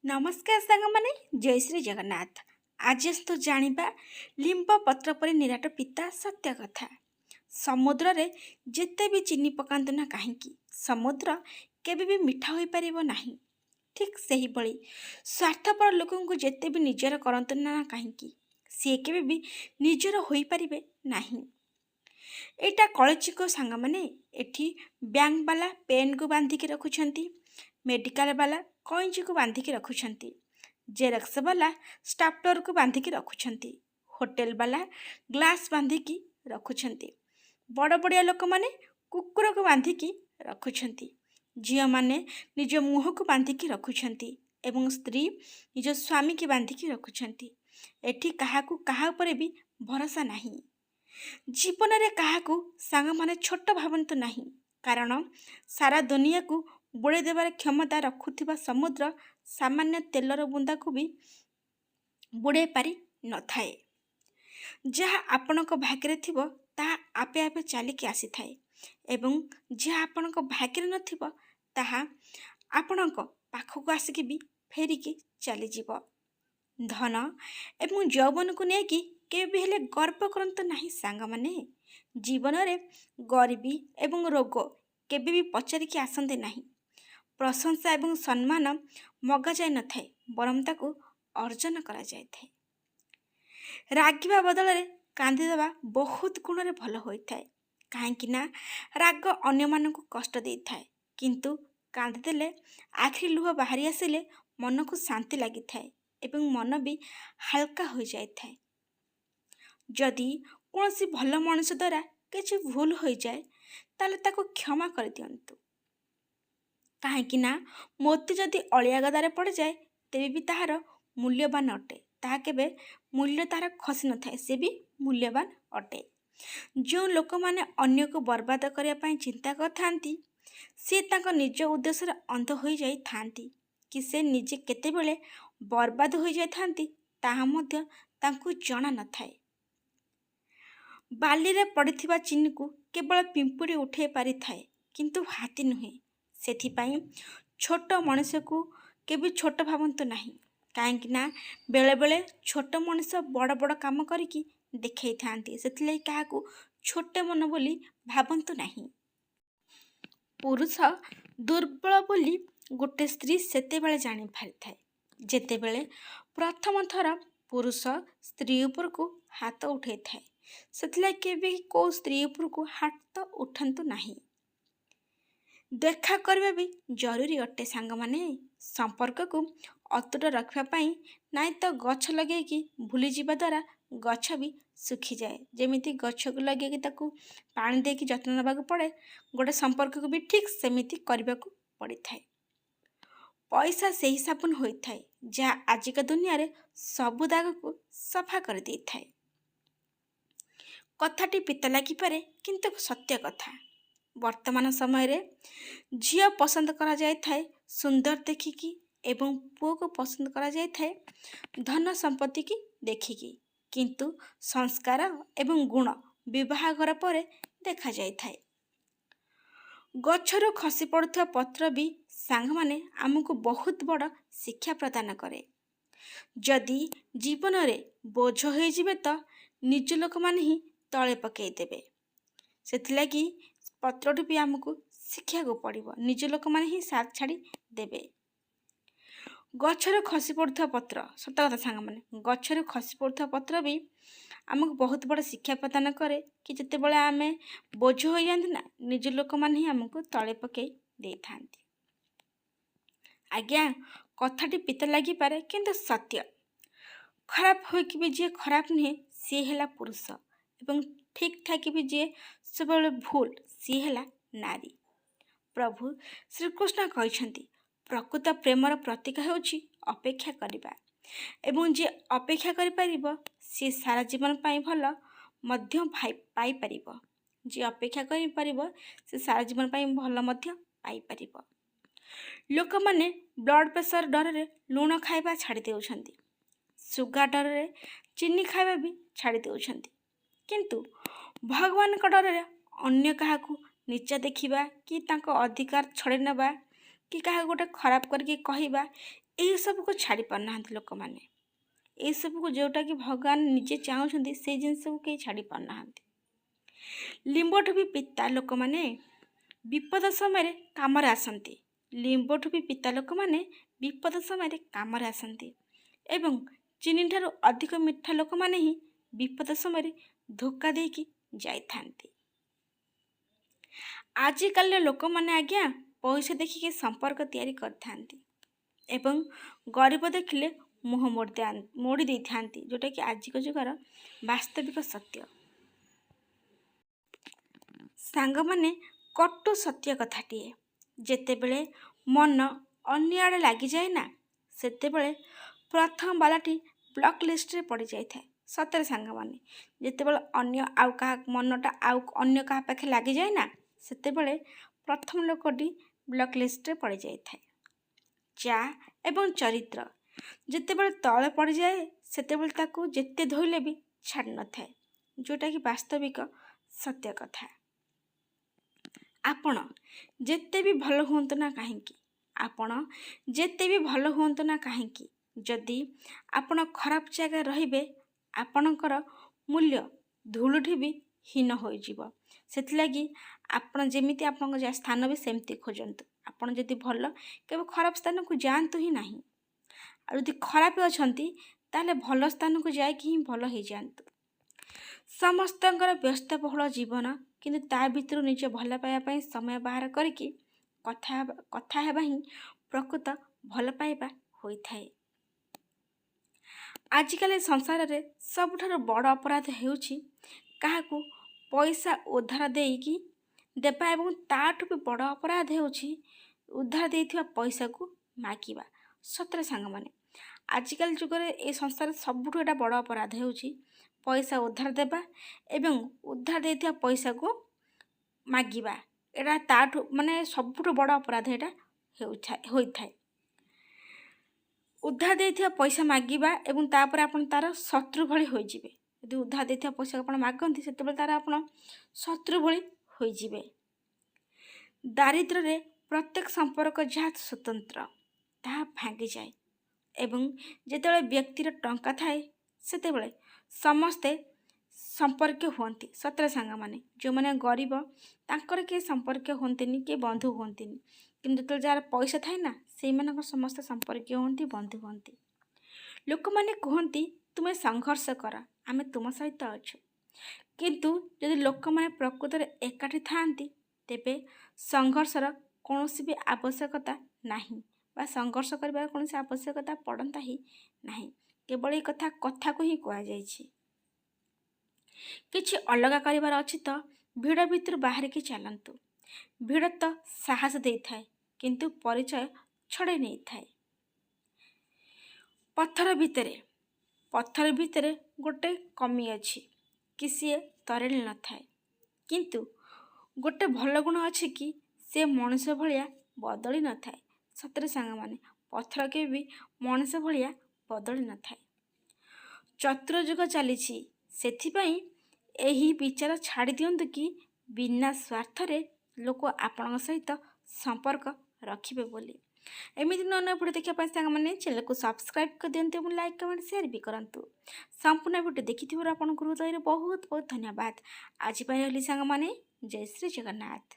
नमस्कार साଙ୍ଗमाने जय श्री जगन्नाथ। आज तो जानिबा लिंब पत्र परि निराट पिता सत्य कथा। समुद्र रे जेते भी चीनी पकांतु ना कहीं समुद्र केबे भी मिठा होई परिबो नाही। ठीक सही बड़ी स्वार्थपर लोकों को जेते भी निजर करंतु ना कहीं सी केबे भी निजर होई परिबे नाही। एटा कळचिको साଙ୍ଗमाने एठी बैंक वाला पेन को बांधी के रखुछंती, मेडिकल वाला कईंची को बांधिकी रखुछंती, जेरक्स वाला स्टाप्टर को बांधिकी रखुछंती, होटेल वाला ग्लास बांधिकी रखुछंती, बड़ बड़िया लोक माने कुकुर को बांधिकी रखुछंती, झियो माने निज मुह को बांधिकी रखुछंती एवं स्त्री निज स्वामी की बांधिकी रखुछंती। एठी काहाकू काहा उपरे भी भरोसा नहीं। जीवन रे काहाकू सांग माने छोट भावंतु नहीं, कारण सारा दुनिया को बुड़े देवार क्षमता रखुथिबा समुद्र सामान्य तेलर बुंदा को भी बुड़े पारि न थाए। जहाँ आपणक भाग्य थिबो ताहा आपे आपे चलिकी आसी थाए एवं जहाँ आपणक भाग्य नथिबो ताहा आपणक पाखक आसिकी भी फेरिकी चली जीवो। धन एवं यौवन को लेकिन केबे भी हेले गर्व करंतु नाही सांग माने। जीवन रे गरीबी एवं रोग केबे भी पचारिकी आसंते नाही। प्रशंसा एवं सम्मान मगा जाए न थाए, बरम ताकू अर्जन करा जाए थाए। रागिबा बदल रे कांदी देवा बहुत गुण रे भल होई थाए, काहेकि ना राग अन्य मानकू कष्ट देई थाए, किंतु कांदी देले आखिरी लुह बाहरी आसिले मन को शांति लगी थाए एवं मन भी हल्का हो जाए थाए। जदि कौनसी भल मनुष्य द्वारा किसी भूल हो जाए ताले ताको क्षमा कर दियंतु, काहेकि ना मोती जदि अलिया गदारे पड़ जाए तेबे भी ताहार मूल्यवान अटे, ताहा केबे मूल्य ताहार खसी न थाए, से भी मूल्यवान अटे। जो लोक माने अन्य को बर्बाद करने पाई चिंता करथांती से तांको निज उद्देश्य अंध हो जाई थांती, कि से निजे केतेबेले बर्बाद हो जाई थांती ताहा मध्य तांको जणा न थाए। बाली रे पड़िथिबा चिनी को केवल पिंपुड़ी उठे पारि थाए, किंतु हाथी नुहे। सेथिपाई छोट मनुष्य को केबे छोट भावंतु नाही, काहेकि ना बेले बेले छोट मनुष्य बड़ बड़ काम करिकी देखै थांती, सेथिले काहाकू छोटे मन बोली भावंतु नाही। पुरुष दुर्बल बोली गोटे स्त्री सेतेबेले जानी पारि थाए, जेतेबेले प्रथम थर पुरुष स्त्री ऊपर को हाथ उठे थाए, सेथिले केबे को स्त्री ऊपर को हाथ उठंतु नाही। देखा करबा भी जरूरी अटे सांग माने। संपर्क को अतुट रखा पाई नाई तो गछ लगे कि भूली जीवा द्वारा गछ भी सुखी जाए। जेमिति गछ को लगे कि ताकू पानी दे कि जत्न नबाकू पड़े, गोटे संपर्क को भी ठीक सेमिति करबा को पड़ी थाए। पैसा से ही साबुन होई थाए, जहाँ आजिका दुनिया रे सबु दाग को सफा कर दे थाए। कथाटी पिता लगी पारे, किंतु सत्य कथा। वर्तमान समय रे झियो पसंद करा जाए थाए सुंदर देखिकी एवं पुओ को पसंद करा जाए थाए धन संपत्ति की देखिकी, किंतु संस्कार एवं गुण विवाह घर पर देखा जाए थाए। गछरु खसी पड़ुवा पत्र भी सांग माने आमको बहुत बड़ शिक्षा प्रदान करे। जदि जीवन रे बोझ हो जिबे तो निज लोक माने ही तले पकई देबे, सेथिलागी पत्रटू भी आमको शिक्षा को पड़ो, निज लोक माने ही साथ छाड़ी देबे। गछरु खसी पड़ुवा पत्र सत कथा सांग माने, गछरु खसी पड़ुवा पत्र भी आमको बहुत बड़ शिक्षा प्रदान करे कि जिते बड़े आमे बोझ हो जाते ना, निज लोक माने ही आमको तले पकई दे थांती। आज्ञा कथाटी पिता लगी पारे, किंतु सत्य। खराब हो कि भी जे खराब नुहे सी है पुरुष एवं ठीक ठाक भी जे सब भूल सी है नारी। प्रभु श्रीकृष्ण कहते प्रकृत प्रेमर प्रतीक होछि अपेक्षा करिबा, एवं जे अपेक्षा करि परिबो सी सारा जीवन पाई भल मध्य पाई परिबो। जे अपेक्षा करि परिबो से सारा जीवन पाई भल मध्य पाई परिबो। लोक माने ब्लड प्रेशर डर रे लूण खाइबा छाड़ी देउछंती, सुगार डर रे चीनी खाइबा भी छाड़ी देउछंती, किंतु भगवान का डर रे अन्य काहाकू नीचा देखिबा कि तांको अधिकार छड़े नबा कि काहा गोटे खराब करके कहिबा, ଏହିସବୁକୁ ଛାଡ଼ି ପାରୁନାହାନ୍ତି ଲୋକମାନେ। ଏସବୁକୁ ଯେଉଁଟାକି ଭଗବାନ ନିଜେ ଚାହୁଁଛନ୍ତି ସେଇ ଜିନିଷକୁ କେହି ଛାଡ଼ି ପାରୁନାହାନ୍ତି। ଲିମ୍ବଠୁ ବି ପିତା ଲୋକମାନେ ବିପଦ ସମୟରେ କାମରେ ଆସନ୍ତି। ଲିମ୍ବଠୁ ବି ପିତା ଲୋକମାନେ ବିପଦ ସମୟରେ କାମରେ ଆସନ୍ତି ଏବଂ ଚିନିଠାରୁ ଅଧିକ ମିଠା ଲୋକମାନେ ହିଁ ବିପଦ ସମୟରେ ଧୋକା ଦେଇକି ଯାଇଥାନ୍ତି। ଆଜିକାଲିର ଲୋକମାନେ ଆଜ୍ଞା ପଇସା ଦେଖିକି ସମ୍ପର୍କ ତିଆରି କରିଥାନ୍ତି ଏବଂ ଗରିବ ଦେଖିଲେ ମୁହଁ ମୋଡ଼ି ଦେଇଥାନ୍ତି, ଯେଉଁଟାକି ଆଜିକା ଯୁଗର ବାସ୍ତବିକ ସତ୍ୟ। ସାଙ୍ଗମାନେ କଟୁ ସତ୍ୟ କଥାଟିଏ, ଯେତେବେଳେ ମନ ଅନ୍ୟ ଆଡ଼େ ଲାଗିଯାଏ ନା, ସେତେବେଳେ ପ୍ରଥମ ବାଲାଟି ବ୍ଲକ୍ ଲିଷ୍ଟରେ ପଡ଼ିଯାଇଥାଏ। ସତରେ ସାଙ୍ଗମାନେ, ଯେତେବେଳେ ମନଟା ଆଉ ଅନ୍ୟ କାହା ପାଖେ ଲାଗିଯାଏ ନା, ସେତେବେଳେ ପ୍ରଥମ ଲୋକଟି ବ୍ଲକ୍ ଲିଷ୍ଟରେ ପଡ଼ିଯାଇଥାଏ। ଚା ଏବଂ ଚରିତ୍ର ଯେତେବେଳେ ତଳେ ପଡ଼ିଯାଏ, ସେତେବେଳେ ତାକୁ ଯେତେ ଧୋଇଲେ ବି ଛାଡ଼ି ନଥାଏ, ଯେଉଁଟାକି ବାସ୍ତବିକ ସତ୍ୟ କଥା। ଆପଣ ଯେତେ ବି ଭଲ ହୁଅନ୍ତୁ ନା କାହିଁକି, ଯଦି ଆପଣ ଖରାପ ଜାଗାରେ ରହିବେ, ଆପଣଙ୍କର ମୂଲ୍ୟ ଧୂଳିଠି ବି ହୀନ ହୋଇଯିବ। ସେଥିଲାଗି ଆପଣ ଯେମିତି ଆପଣଙ୍କ ସ୍ଥାନ ବି ସେମିତି ଖୋଜନ୍ତୁ। ଆପଣ ଯଦି ଭଲ, କେବେ ଖରାପ ସ୍ଥାନକୁ ଯାଆନ୍ତୁ ହିଁ ନାହିଁ। ଆଉ ଯଦି ଖରାପ ଅଛନ୍ତି, ତାହେଲେ ଭଲ ସ୍ଥାନକୁ ଯାଇକି ହିଁ ଭଲ ହେଇଯାଆନ୍ତୁ। ସମସ୍ତଙ୍କର ବ୍ୟସ୍ତବହୁଳ ଜୀବନ, କିନ୍ତୁ ତା ଭିତରୁ ନିଜ ଭଲ ପାଇବା ପାଇଁ ସମୟ ବାହାର କରିକି କଥା ହେବା ହିଁ ପ୍ରକୃତ ଭଲ ପାଇବା ହୋଇଥାଏ। ଆଜିକାଲି ସଂସାରରେ ସବୁଠାରୁ ବଡ଼ ଅପରାଧ ହେଉଛି କାହାକୁ ପଇସା ଉଧାର ଦେଇକି ଦେବା ଏବଂ ତାଠୁ ବି ବଡ଼ ଅପରାଧ ହେଉଛି ଉଧାର ଦେଇଥିବା ପଇସାକୁ ମାଗିବା। ସତରେ ସାଙ୍ଗମାନେ, ଆଜିକାଲି ଯୁଗରେ ଏ ସଂସାରରେ ସବୁଠୁ ଏଇଟା ବଡ଼ ଅପରାଧ ହେଉଛି ପଇସା ଉଧାର ଦେବା ଏବଂ ଉଧାର ଦେଇଥିବା ପଇସାକୁ ମାଗିବା। ଏଇଟା ତାଠୁ ସବୁଠୁ ବଡ଼ ଅପରାଧ ଏଇଟା ହୋଇଥାଏ। ଉଧାର ଦେଇଥିବା ପଇସା ମାଗିବା ଏବଂ ତାପରେ ଆପଣ ତା'ର ଶତ୍ରୁ ଭଳି ହୋଇଯିବେ। ଯଦି ଉଧାର ଦେଇଥିବା ପଇସାକୁ ଆପଣ ମାଗନ୍ତି, ସେତେବେଳେ ତା'ର ଆପଣ ଶତ୍ରୁ ଭଳି ହୋଇଯିବେ। ଦାରିଦ୍ର୍ୟରେ ପ୍ରତ୍ୟେକ ସମ୍ପର୍କ ଯାହା ସ୍ୱତନ୍ତ୍ର, ତାହା ଭାଙ୍ଗିଯାଏ ଏବଂ ଯେତେବେଳେ ବ୍ୟକ୍ତିର ଟଙ୍କା ଥାଏ, ସେତେବେଳେ ସମସ୍ତେ ସମ୍ପର୍କୀୟ ହୁଅନ୍ତି। ସତରେ ସାଙ୍ଗମାନେ, ଯେଉଁମାନେ ଗରିବ ତାଙ୍କର କେହି ସମ୍ପର୍କୀୟ ହୁଅନ୍ତିନି, କିଏ ବନ୍ଧୁ ହୁଅନ୍ତିନି, କିନ୍ତୁ ଯେତେବେଳେ ଯାହାର ପଇସା ଥାଏ ନା, ସେଇମାନଙ୍କ ସମସ୍ତେ ସମ୍ପର୍କୀୟ ହୁଅନ୍ତି, ବନ୍ଧୁ ହୁଅନ୍ତି। ଲୋକମାନେ କୁହନ୍ତି ତୁମେ ସଂଘର୍ଷ କର, ଆମେ ତୁମ ସହିତ ଅଛୁ। କିନ୍ତୁ ଯଦି ଲୋକମାନେ ପ୍ରକୃତରେ ଏକାଠି ଥାଆନ୍ତି, ତେବେ ସଂଘର୍ଷର କୌଣସି ବି ଆବଶ୍ୟକତା ନାହିଁ ବା ସଂଘର୍ଷ କରିବାର କୌଣସି ଆବଶ୍ୟକତା ପଡ଼ନ୍ତା ହିଁ ନାହିଁ। କେବଳ ଏ କଥାକୁ ହିଁ କୁହାଯାଇଛି। କିଛି ଅଲଗା କରିବାର ଅଛି ତ ଭିଡ଼ ଭିତରୁ ବାହାରିକି ଚାଲନ୍ତୁ। ଭିଡ଼ ତ ସାହସ ଦେଇଥାଏ, କିନ୍ତୁ ପରିଚୟ ଛଡ଼େଇ ନେଇଥାଏ। ପଥର ଭିତରେ ଗୋଟେ କମି ଅଛି କି ସିଏ ତରଳି ନଥାଏ, କିନ୍ତୁ ଗୋଟେ ଭଲ ଗୁଣ ଅଛି କି ସେ ମଣିଷ ଭଳିଆ ବଦଳି ନଥାଏ। ସତରେ ସାଙ୍ଗମାନେ, ପଥର କେବେ ବି ମଣିଷ ଭଳିଆ ବଦଳି ନଥାଏ। ଚତୁର ଯୁଗ ଚାଲିଛି, ସେଥିପାଇଁ ଏହି ବିଚାର ଛାଡ଼ି ଦିଅନ୍ତୁ କି ବିନା ସ୍ୱାର୍ଥରେ ଲୋକ ଆପଣଙ୍କ ସହିତ ସମ୍ପର୍କ ରଖିବେ ବୋଲି। ଏମିତି ନୂଆ ନୂଆ ଭିଡ଼ିଓ ଦେଖିବା ପାଇଁ ସାଙ୍ଗମାନେ ଚ୍ୟାନେଲକୁ ସବସ୍କ୍ରାଇବ୍ କରିଦିଅନ୍ତୁ ଏବଂ ଲାଇକ୍, କମେଣ୍ଟ, ସେୟାର ବି କରନ୍ତୁ। ସମ୍ପୂର୍ଣ୍ଣ ଭିଡ଼ିଓ ଦେଖିଥିବାରୁ ଆପଣଙ୍କୁ ହୃଦୟରୁ ବହୁତ ବହୁତ ଧନ୍ୟବାଦ। ଆଜି ପାଇଁ ରହିଲି ସାଙ୍ଗମାନେ, ଜୟ ଶ୍ରୀ ଜଗନ୍ନାଥ।